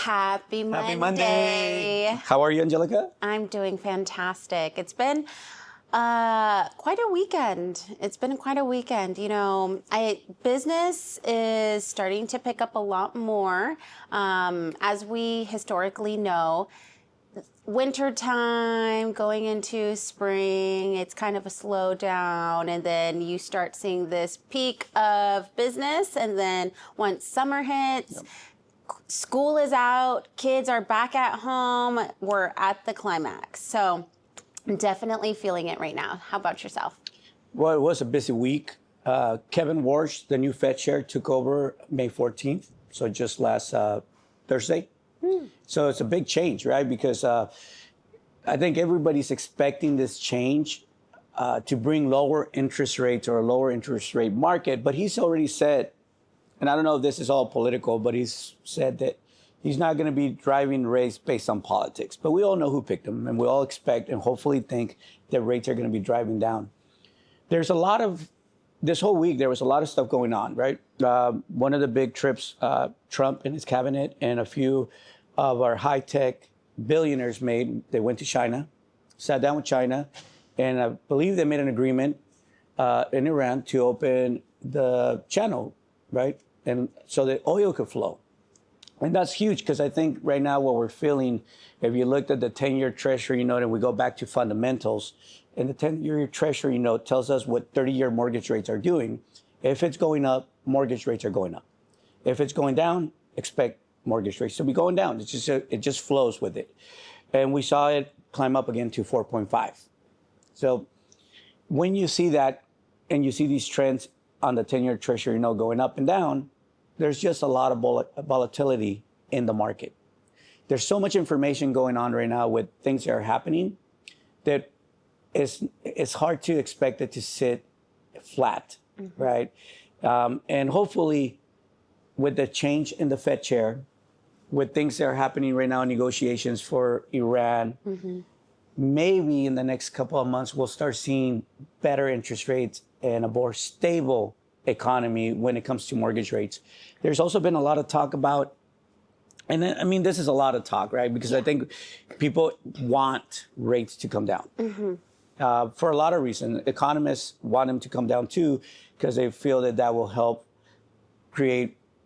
Happy Monday. Happy Monday. How are you, Angelica? I'm doing fantastic. It's been quite a weekend. It's been quite a weekend. You know, business is starting to pick up a lot more. As we historically know, winter time going into spring, it's kind of a slowdown, and then you start seeing this peak of business, and then once summer hits, school is out, kids are back at home, we're at the climax. So I'm definitely feeling it right now. How about yourself? Well, it was a busy week. Kevin Warsh, the new Fed chair, took over May 14th, so just last Thursday. So it's a big change, right? Because I think everybody's expecting this change to bring lower interest rates or a lower interest rate market. But he's already said, and I don't know if this is all political, but he's said that he's not going to be driving rates based on politics. But we all know who picked him, and we all expect and hopefully think that rates are going to be driving down. There's a lot of, this whole week, there was a lot of stuff going on, right? One of the big trips Trump and his cabinet and a few of our high-tech billionaires made, they went to China, sat down with China, and I believe they made an agreement in Iran to open the channel, right? And so that oil could flow. And that's huge because I think right now what we're feeling, if you looked at the 10-year Treasury note and we go back to fundamentals, and the 10-year Treasury note tells us what 30-year mortgage rates are doing. If it's going up, mortgage rates are going up. If it's going down, expect mortgage rates to be going down. It just flows with it. And we saw it climb up again to 4.5. So when you see that and you see these trends on the 10-year Treasury note going up and down, there's just a lot of volatility in the market. There's so much information going on right now with things that are happening that it's hard to expect it to sit flat, right? And hopefully with the change in the Fed chair, with things that are happening right now, negotiations for Iran, maybe in the next couple of months, we'll start seeing better interest rates and a more stable economy when it comes to mortgage rates. There's also been a lot of talk about, and I mean, this is a lot of talk, right? Because I think people want rates to come down for a lot of reasons. Economists want them to come down too, because they feel that that will help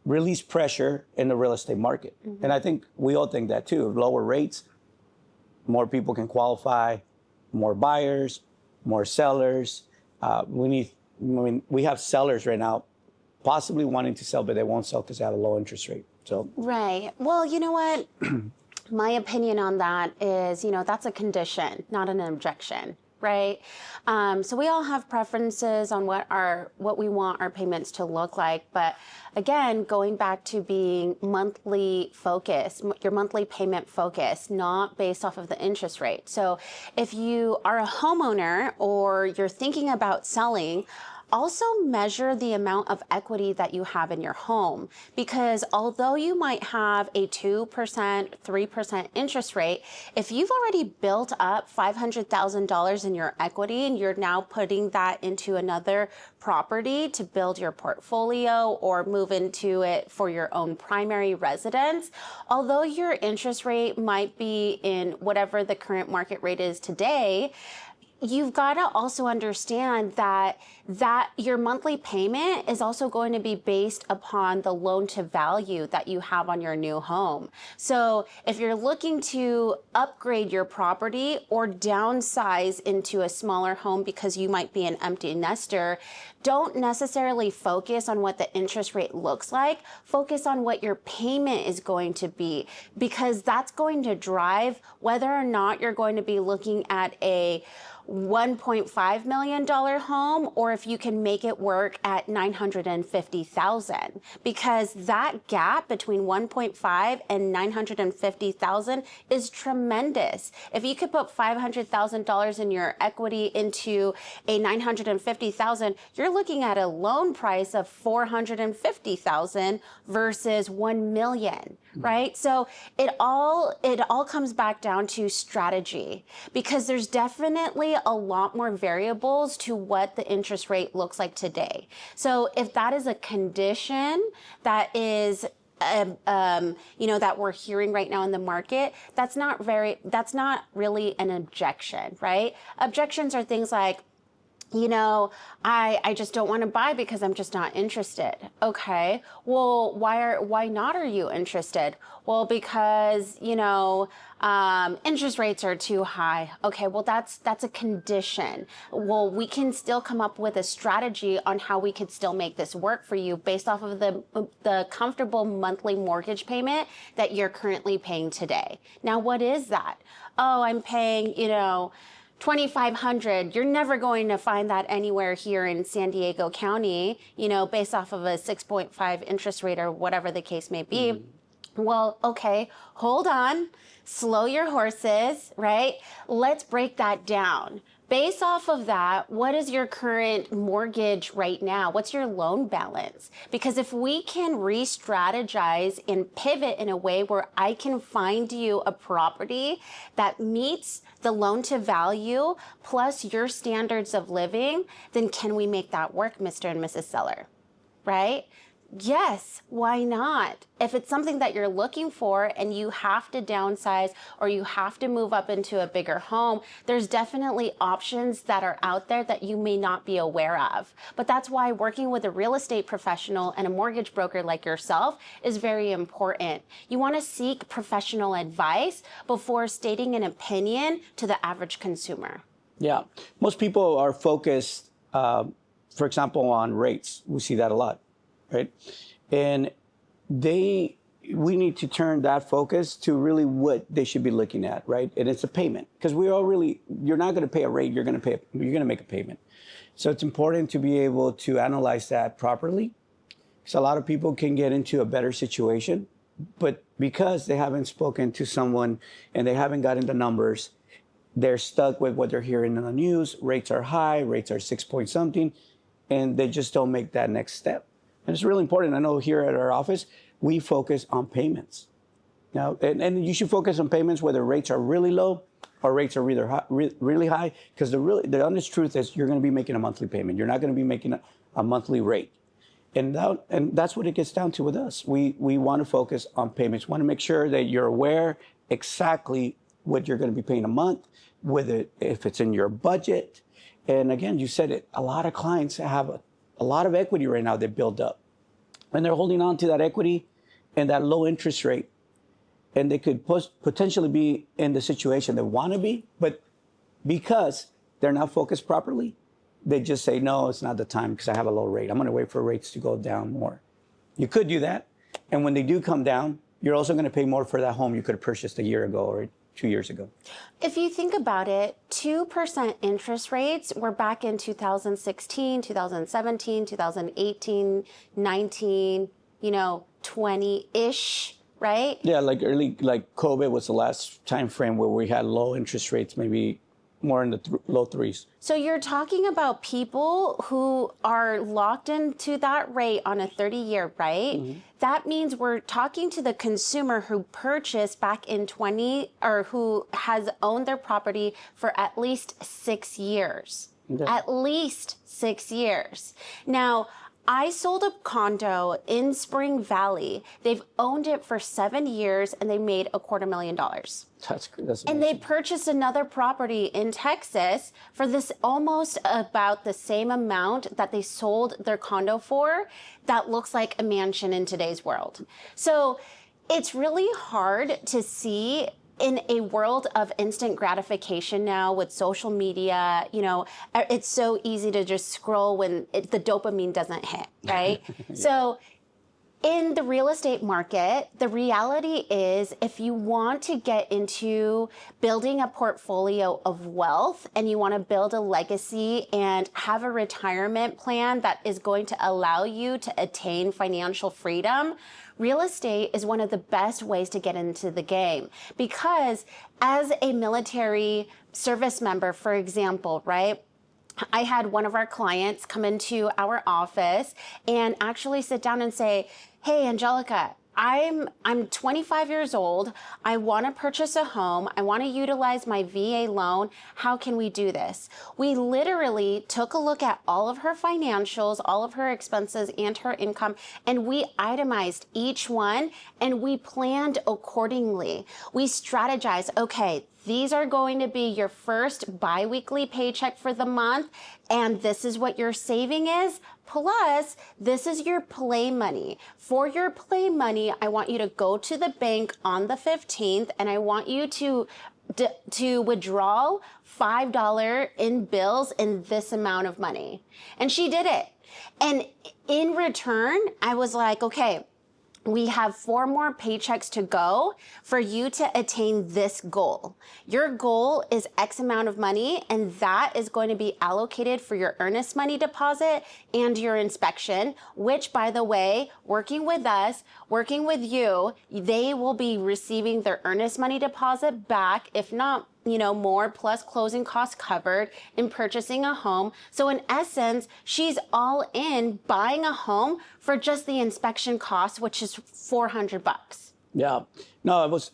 release pressure in the real estate market. And I think we all think that too. Lower rates, more people can qualify, more buyers, more sellers. We have sellers right now possibly wanting to sell, but they won't sell because they have a low interest rate. So right. Well, you know what? My opinion on that is, that's a condition, not an objection. Right? So we all have preferences on what we want our payments to look like. But again, going back to being monthly focused, your monthly payment focus, not based off of the interest rate. So if you are a homeowner or you're thinking about selling, also measure the amount of equity that you have in your home, because although you might have a 2%, 3% interest rate, if you've already built up $500,000 in your equity and you're now putting that into another property to build your portfolio or move into it for your own primary residence, although your interest rate might be in whatever the current market rate is today, you've got to also understand that your monthly payment is also going to be based upon the loan to value that you have on your new home. So if you're looking to upgrade your property or downsize into a smaller home because you might be an empty nester, don't necessarily focus on what the interest rate looks like. Focus on what your payment is going to be, because that's going to drive whether or not you're going to be looking at a $1.5 million home, or if you can make it work at $950,000, because that gap between 1.5 and 950,000 is tremendous. If you could put $500,000 in your equity into a 950,000, you're looking at a loan price of 450,000 versus 1 million, right? So it all comes back down to strategy, because there's definitely a lot more variables to what the interest rate looks like today. So if that is a condition that is that we're hearing right now in the market, that's not really an objection, right? Objections are things like, I just don't want to buy because I'm just not interested. Okay. Well, why not are you interested? Well, because, interest rates are too high. Okay. Well, that's a condition. Well, we can still come up with a strategy on how we could still make this work for you based off of the comfortable monthly mortgage payment that you're currently paying today. Now, what is that? Oh, I'm paying, $2,500. You're never going to find that anywhere here in San Diego County, based off of a 6.5 interest rate or whatever the case may be. Mm-hmm. Well, okay, hold on, slow your horses, right? Let's break that down. Based off of that, what is your current mortgage right now? What's your loan balance? Because if we can re-strategize and pivot in a way where I can find you a property that meets the loan to value plus your standards of living, then can we make that work, Mr. and Mrs. Seller, right? Yes, why not? If it's something that you're looking for and you have to downsize or you have to move up into a bigger home, there's definitely options that are out there that you may not be aware of. But that's why working with a real estate professional and a mortgage broker like yourself is very important. You want to seek professional advice before stating an opinion to the average consumer. Yeah, most people are focused, for example, on rates. We see that a lot. Right. And we need to turn that focus to really what they should be looking at. Right. And it's a payment, because you're not going to pay a rate. You're going to make a payment. So it's important to be able to analyze that properly. Because a lot of people can get into a better situation, but because they haven't spoken to someone and they haven't gotten the numbers, they're stuck with what they're hearing in the news. Rates are high, rates are 6 point something, and they just don't make that next step. And it's really important. I know here at our office, we focus on payments. Now, and you should focus on payments whether rates are really low or rates are really high, because the honest truth is you're going to be making a monthly payment. You're not going to be making a monthly rate. And that's what it gets down to with us. We want to focus on payments. We want to make sure that you're aware exactly what you're going to be paying a month, if it's in your budget. And again, you said it, a lot of clients have a lot of equity right now they build up, and they're holding on to that equity and that low interest rate, and they could potentially be in the situation they want to be, but because they're not focused properly, they just say, no, it's not the time because I have a low rate. I'm going to wait for rates to go down more. You could do that, and when they do come down, you're also going to pay more for that home you could have purchased a year ago or 2 years ago. If you think about it, 2% interest rates were back in 2016, 2017, 2018, 19, 20-ish, right? Yeah, like COVID was the last time frame where we had low interest rates, maybe more in the low threes. So you're talking about people who are locked into that rate on a 30-year, right? Mm-hmm. That means we're talking to the consumer who purchased back in or who has owned their property for at least 6 years. Okay. At least 6 years. Now, I sold a condo in Spring Valley. They've owned it for 7 years and they made $250,000. That's and they purchased another property in Texas for this almost about the same amount that they sold their condo for. That looks like a mansion in today's world. So it's really hard to see in a world of instant gratification now with social media. It's so easy to just scroll when the dopamine doesn't hit, right? Yeah. So in the real estate market, the reality is if you want to get into building a portfolio of wealth and you want to build a legacy and have a retirement plan that is going to allow you to attain financial freedom, real estate is one of the best ways to get into the game. Because as a military service member, for example, right? I had one of our clients come into our office and actually sit down and say, hey, Angelica, I'm 25 years old. I want to purchase a home. I want to utilize my VA loan. How can we do this? We literally took a look at all of her financials, all of her expenses and her income, and we itemized each one and we planned accordingly. We strategized, okay, these are going to be your first biweekly paycheck for the month, and this is what your saving is. Plus, this is your play money. For your play money, I want you to go to the bank on the 15th, and I want you to withdraw $5 in bills in this amount of money. And she did it. And in return, I was like, okay, we have 4 more paychecks to go for you to attain this goal. Your goal is X amount of money, and that is going to be allocated for your earnest money deposit and your inspection, which, by the way, working with us, working with you, they will be receiving their earnest money deposit back, if not more, plus closing costs covered in purchasing a home. So in essence, she's all in buying a home for just the inspection cost, which is $400. Yeah. No, it was,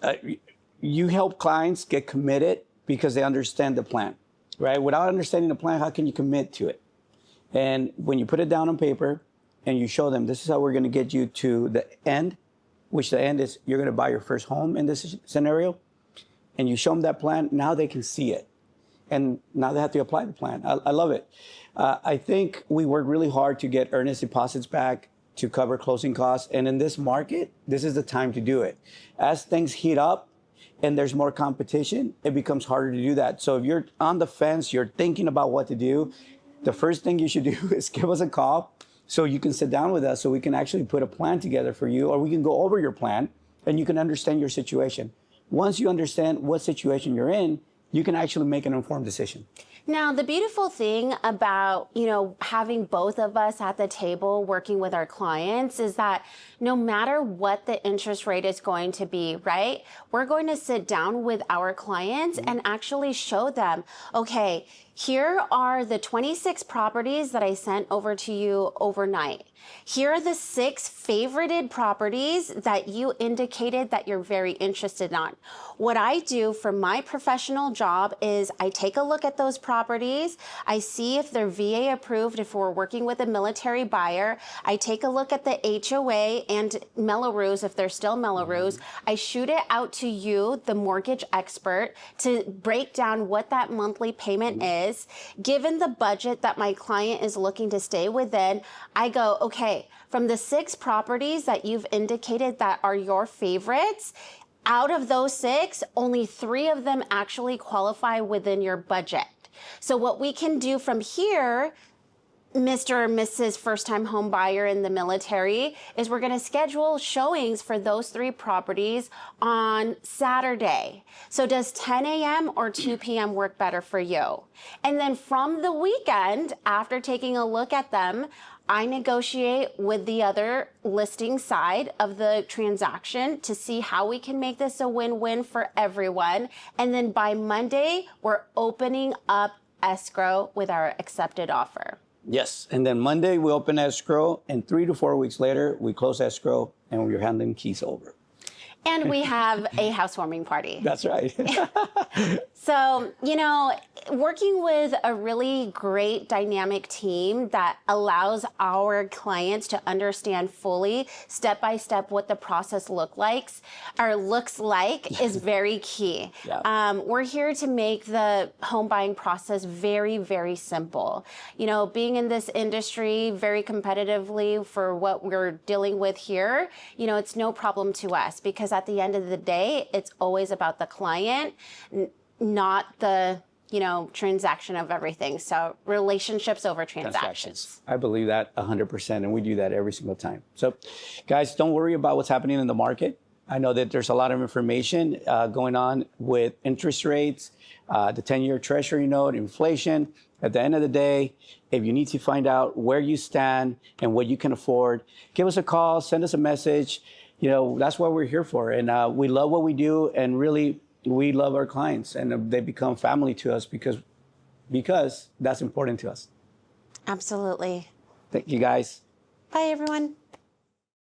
you help clients get committed because they understand the plan, right? Without understanding the plan, how can you commit to it? And when you put it down on paper and you show them, this is how we're going to get you to the end, which the end is you're going to buy your first home in this scenario, and you show them that plan, now they can see it. And now they have to apply the plan. I love it. I think we work really hard to get earnest deposits back to cover closing costs. And in this market, this is the time to do it. As things heat up and there's more competition, it becomes harder to do that. So if you're on the fence, you're thinking about what to do, the first thing you should do is give us a call so you can sit down with us so we can actually put a plan together for you, or we can go over your plan and you can understand your situation. Once you understand what situation you're in, you can actually make an informed decision. Now, the beautiful thing about, having both of us at the table working with our clients is that no matter what the interest rate is going to be, right? We're going to sit down with our clients and actually show them, okay, here are the 26 properties that I sent over to you overnight. Here are the 6 favorited properties that you indicated that you're very interested in. What I do for my professional job is I take a look at those properties. I see if they're VA approved, if we're working with a military buyer. I take a look at the HOA and Mello-Roos, if they're still Mello-Roos. I shoot it out to you, the mortgage expert, to break down what that monthly payment is. Given the budget that my client is looking to stay within, I go, okay, from the 6 properties that you've indicated that are your favorites, out of those 6, only 3 of them actually qualify within your budget. So what we can do from here, Mr. or Mrs. first-time home buyer in the military, is we're going to schedule showings for those 3 properties on Saturday. So does 10 a.m. or 2 p.m. work better for you? And then from the weekend, after taking a look at them, I negotiate with the other listing side of the transaction to see how we can make this a win-win for everyone. And then by Monday, we're opening up escrow with our accepted offer. Yes, and then Monday we open escrow, and 3 to 4 weeks later we close escrow, and we're handing keys over. And we have a housewarming party. That's right. So, working with a really great dynamic team that allows our clients to understand fully, step by step, what the process looks like is very key. Yeah. We're here to make the home buying process very, very simple. Being in this industry very competitively for what we're dealing with here, it's no problem to us, because at the end of the day, it's always about the client, not the transaction of everything. So relationships over transactions. I believe that 100%, and we do that every single time. So guys, don't worry about what's happening in the market. I know that there's a lot of information going on with interest rates, the 10-year treasury note, inflation. At the end of the day, if you need to find out where you stand and what you can afford, give us a call, send us a message. That's what we're here for. And we love what we do, and really, we love our clients, and they become family to us because that's important to us. Absolutely. Thank you, guys. Bye, everyone.